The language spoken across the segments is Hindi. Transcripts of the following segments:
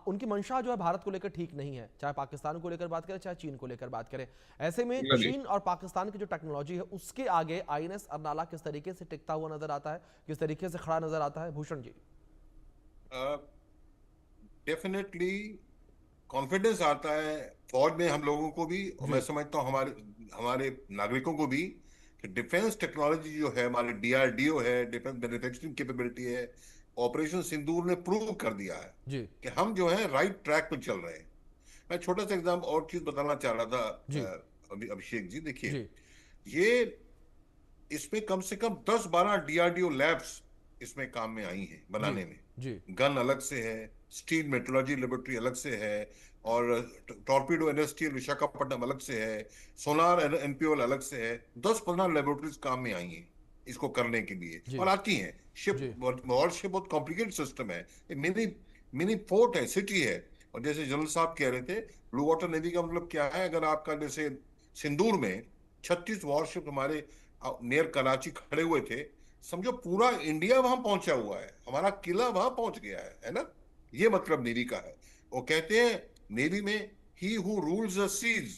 उनकी मंशा जो है भारत को लेकर ठीक नहीं है, चाहे पाकिस्तान को लेकर बात करें चाहे चीन को लेकर बात करें। ऐसे में चीन और पाकिस्तान की जो टेक्नोलॉजी है उसके आगे आईएनएस अर्नाला किस तरीके से टिकता हुआ नजर आता है, किस तरीके से खड़ा नजर आता है भूषण जी? डेफिनेटली कॉन्फिडेंस आता है फौज में हम लोगों को भी, और मैं जी समझता हूँ हमारे हमारे नागरिकों को भी, कि डिफेंस टेक्नोलॉजी जो है, हमारे डीआरडीओ है, डिफेंस मैन्युफैक्चरिंग कैपेबिलिटी है, ऑपरेशन सिंदूर ने प्रूव कर दिया है जी कि हम जो है राइट ट्रैक पर चल रहे हैं। मैं छोटा सा एग्जाम और चीज बताना चाह रहा था। जी अभिषेक जी देखिए, जी ये इसमें कम से कम 10-12 डीआरडीओ लैब्स इसमें काम में आई हैं जी बनाने में। जी गन अलग से है, स्टील मेट्रोलॉजी लेबोरेटरी अलग से है, और टॉर्पीडो एनएसटीएल विशाखापट्टनम अलग से है, सोनार एनपीओएल अलग से है। 10-15 लेबोरेटरीज काम में आई हैं इसको करने के लिए, जी और आती हैं। शिप, जी वॉरशिप बहुत कॉम्प्लिकेटेड सिस्टम है, मिनी मिनी पोर्ट है, सिटी है। और जैसे जनरल साहब कह रहे थे, ब्लू वाटर नेवी का मतलब क्या है? अगर आपका जैसे सिंदूर में 36 वॉरशिप हमारे नियर कराची खड़े हुए थे, समझो पूरा इंडिया वहां पहुंचा हुआ है, हमारा किला वहां पहुंच गया है ना? ये मतलब नेवी का है। वो कहते हैं नेवी में, he who rules the seas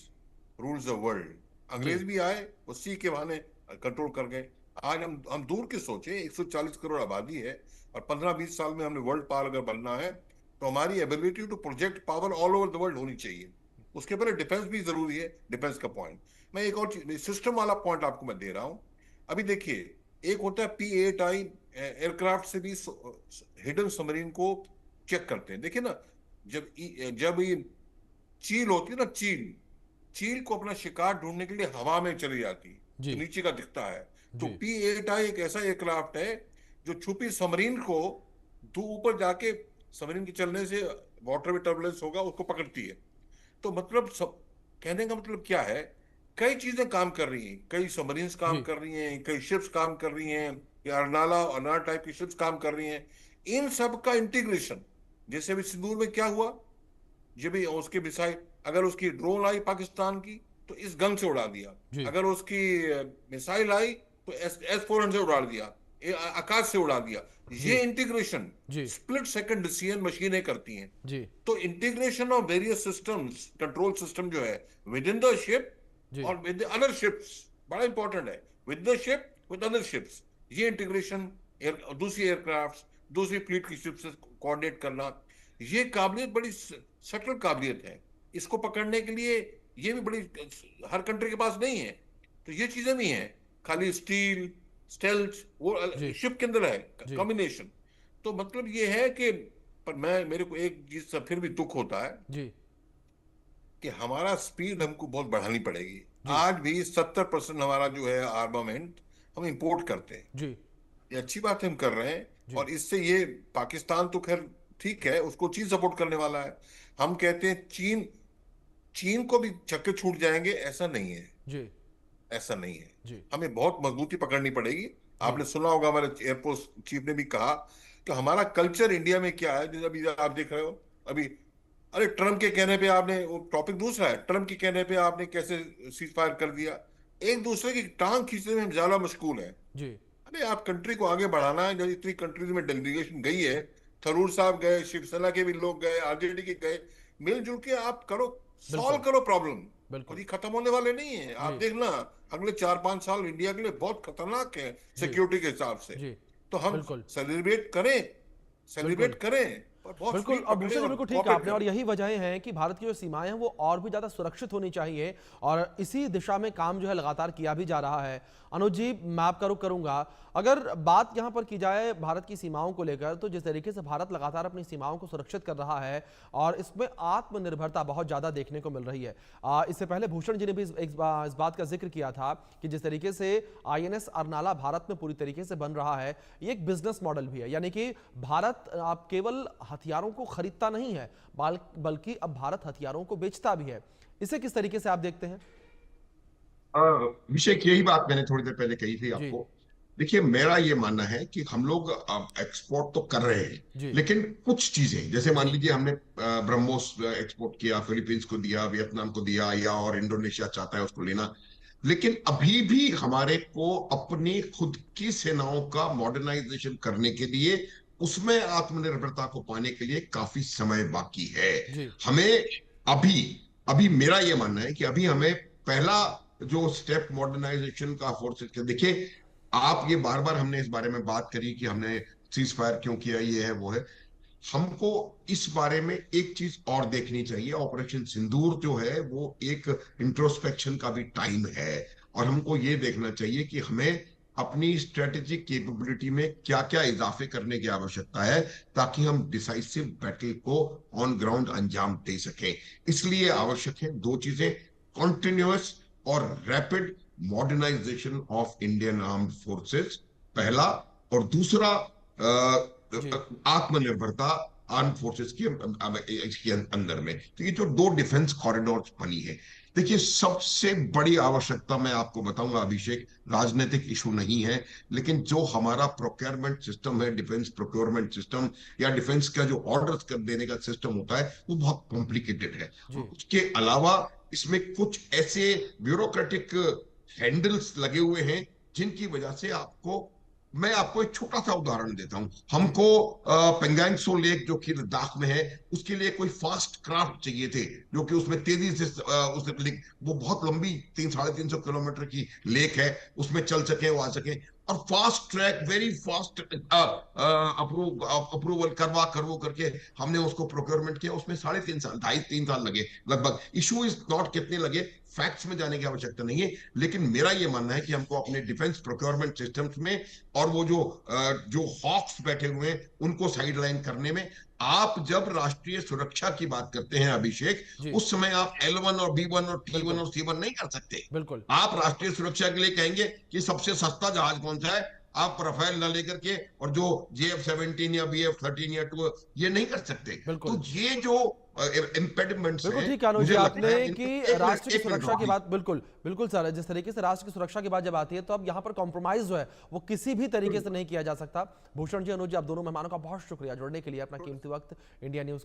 rules the world. जी अंग्रेज भी आए, वो सी के बहाने कंट्रोल कर गए। आज हम दूर के सोचे, 140 करोड़ आबादी है, और 15-20 साल में हमने वर्ल्ड पावर अगर बनना है, तो हमारी ability to project power all over the world होनी चाहिए। उसके पहले डिफेंस भी जरूरी है, डिफेंस का पॉइंट। मैं एक और सिस्टम वाला पॉइंट आपको मैं दे रहा हूं। अभी देखिए, एक होता है P8I एयरक्राफ्ट से भी हिडन सबमरीन को चेक करते हैं। देखिए ना, जब ये चील होती है ना, चील चील को अपना शिकार ढूंढने के लिए हवा में चली जाती है, जी तो नीचे का दिखता है। तो जी P8I एक ऐसा एयरक्राफ्ट है जो छुपी सबमरीन को ऊपर जाके, सबमरीन के चलने से वाटर में टर्बुलेंस होगा, उसको पकड़ती है। तो मतलब सब, कहने का मतलब क्या है, कई चीजें काम कर रही हैं, कई सबमरीन्स काम जी कर रही हैं, कई शिप्स काम कर रही हैं, या अर्नाला अर्नाला टाइप की शिप्स काम कर रही हैं। इन सब का इंटीग्रेशन, जैसे अभी सिंदूर में क्या हुआ, ये भी उसके मिसाइल, अगर उसकी ड्रोन आई पाकिस्तान की, तो इस गन से उड़ा दिया। जी अगर उसकी मिसाइल आई, तो S-400 से उड़ा दिया, आकाश से उड़ा दिया। जी ये इंटीग्रेशन जी स्प्लिट सेकंड डिसीजन मशीनें करती हैं। जी तो integration of various systems, control system जो है विद इन द शिप जी और विद अदर शिप्स, बड़ा इंपॉर्टेंट है, with the ship with other ships. ये इंटीग्रेशन दूसरी एयरक्राफ्ट, दूसरी फ्लीट की शिप से कोऑर्डिनेट करना, ये काबिलियत बड़ी सटल काबिलियत है। इसको पकड़ने के लिए ये भी बड़ी, हर कंट्री के पास नहीं है। तो ये चीजें भी हैं, खाली स्टील स्टेल्थ वो जी शिप के अंदर है, जी कॉम्बिनेशन। तो मतलब ये है कि, पर मैं, मेरे को एक चीज से फिर भी दुख होता है जी कि हमारा स्पीड हमको बहुत बढ़ानी पड़ेगी। जी आज भी 70% हमारा जो है आर्मामेंट हम इंपोर्ट करते हैं। जी ये अच्छी बात है, हम कर रहे हैं। जी और इससे ये, पाकिस्तान तो खैर ठीक है, उसको चीन सपोर्ट करने वाला है। हम कहते हैं चीन चीन को भी चक्के छूट जाएंगे, ऐसा नहीं है। जी ऐसा नहीं है, जी हमें बहुत मजबूती पकड़नी पड़ेगी। जी आपने सुना होगा, हमारे एयरफोर्स चीफ ने भी कहा कि हमारा कल्चर इंडिया में क्या है। जैसे अभी आप देख रहे हो, अभी, अरे ट्रम्प के कहने पे आपने, वो टॉपिक दूसरा है, ट्रम्प के कहने पे आपने कैसे सीज फायर कर दिया। एक दूसरे की टांग खींचने में हम ज्यादा मशगूल हैं। जी अरे आप कंट्री को आगे बढ़ाना है, जब इतनी कंट्रीज में डेलीगेशन गई है, थरूर साहब गए, शिवसेना के भी लोग गए, आरजेडी के गए, मिलजुल के आप करो, सॉल्व बिल्कुल करो प्रॉब्लम। और बिल्कुल ये खत्म होने वाले नहीं है, आप जी देखना। अगले 4-5 साल इंडिया के लिए बहुत खतरनाक है जी सिक्योरिटी के हिसाब से। जी तो हम बिल्कुल सेलिब्रेट करें, बिल्कुल सेलिब्रेट करें, पर बहुत बिल्कुल। फ्री और पकड़े भूषण जी और बिल्कुल ठीक है कॉपरेट आपने, और करें। यही वजह है कि भारत की जो सीमाएं हैं वो और भी ज़्यादा सुरक्षित होनी चाहिए, और इसी दिशा में काम जो है लगातार किया भी जा रहा है। अनुज जी, मैं आपका रुख करूंगा। अगर बात यहाँ पर की जाए भारत की सीमाओं को लेकर, तो जिस तरीके से भारत लगातार अपनी सीमाओं को सुरक्षित कर रहा है और इसमें आत्मनिर्भरता बहुत ज़्यादा देखने को मिल रही है। इससे पहले भूषण जी ने भी इस बात का जिक्र किया था कि जिस तरीके से आईएनएस अर्नाला भारत में पूरी तरीके से बन रहा है, ये एक बिजनेस मॉडल भी है। यानी कि भारत आप केवल हथियारों को खरीदता नहीं है, बल्कि अब भारत हथियारों को बेचता भी है। इसे किस तरीके से आप देखते हैं? विषय यही बात मैंने थोड़ी देर पहले कही थी जी आपको। देखिए, मेरा ये मानना है कि हम लोग एक्सपोर्ट तो कर रहे हैं, जी लेकिन कुछ चीजें, जैसे मान जी लीजिए हमने ब्रह्मोस एक्सपोर्ट किया, फिलीपींस को दिया, वियतनाम को दिया, या और इंडोनेशिया चाहता है उसको लेना। लेकिन अभी भी हमारे को अपनी खुद की सेनाओं का मॉडर्नाइजेशन करने के लिए उसमें आत्मनिर्भरता को पाने के लिए काफी समय बाकी है। जी। हमें अभी अभी मेरा ये मानना है कि अभी हमें पहला जो स्टेप मॉडर्नाइजेशन का फोर्सेस के, देखिए आप ये बार बार हमने इस बारे में बात करी कि हमने सीज फायर क्यों किया, ये है वो है। हमको इस बारे में एक चीज और देखनी चाहिए, ऑपरेशन सिंदूर जो है वो एक इंट्रोस्पेक्शन का भी टाइम है, और हमको ये देखना चाहिए कि हमें अपनी स्ट्रेटेजिक कैपेबिलिटी में क्या क्या इजाफे करने की आवश्यकता है, ताकि हम डिसाइसिव बैटल को ऑन ग्राउंड अंजाम दे सकें। इसलिए आवश्यक है दो चीजें, कॉन्टिन्यूअस और rapid modernisation of Indian armed forces, पहला, और दूसरा जी। आत्मनिर्भरता आर्म फोर्सेस के अंदर में। तो ये जो दो डिफेंस कॉरिडोर बनी है, देखिए सबसे बड़ी आवश्यकता मैं आपको बताऊंगा अभिषेक, राजनीतिक इशू नहीं है, लेकिन जो हमारा प्रोक्योरमेंट सिस्टम है, डिफेंस प्रोक्योरमेंट सिस्टम या डिफेंस का जो ऑर्डर्स कर देने का सिस्टम होता है, वो बहुत कॉम्प्लिकेटेड है। जी। उसके अलावा इसमें कुछ ऐसे ब्यूरोक्रेटिक हैंडल्स लगे हुए हैं जिनकी वजह से मैं आपको एक छोटा सा उदाहरण देता हूं। जी। हमको पेंगांगसो लेक जो कि लद्दाख में है, उसके लिए कोई फास्ट क्राफ्ट चाहिए थे, जो कि उसमें तेजी से वो बहुत लंबी 300-350 किलोमीटर की लेक है, उसमें चल सके, वो आ सके, और fast track very fast approval करवा करके हमने उसको प्रोक्योरमेंट किया। उसमें 3.5 साल 2.5-3 साल लगे लगभग। इशू इज नॉट कितने लगे, फैक्ट्स में जाने की आवश्यकता नहीं है, लेकिन मेरा यह मानना है कि हमको अपने डिफेंस प्रोक्योरमेंट सिस्टम्स में और वो जो हॉक्स बैठे हुए हैं उनको साइडलाइन करने में, आप जब राष्ट्रीय सुरक्षा की बात करते हैं अभिषेक, जी। उस समय आप L1 और B1 और T1 बिल्कुल। और C1 नहीं कर सकते। बिल्कुल। आप राष्ट्रीय सुरक्षा के लिए कहेंगे कि सबसे सस्ता जहाज कौन सा है, आप राफेल न लेकर के, और जो JF-17 या BF-13 या 2, ये नहीं कर सकते। बिल्कुल। तो ये जो इम्पेडिमेंट्स बिल्कुल हैं, ठीक है अनुज जी, मुझे लगता आपने है कि एक राष्ट्र की मिनट सुरक्षा की अभी। बात, बिल्कुल बिल्कुल सर, जिस तरीके से राष्ट्र की सुरक्षा की बात जब आती है तो अब यहाँ पर कॉम्प्रोमाइज जो है वो किसी भी तरीके से नहीं किया जा सकता। भूषण जी, अनुज जी, आप दोनों मेहमानों का बहुत शुक्रिया जुड़ने के लिए, अपना कीमती वक्त इंडिया न्यूज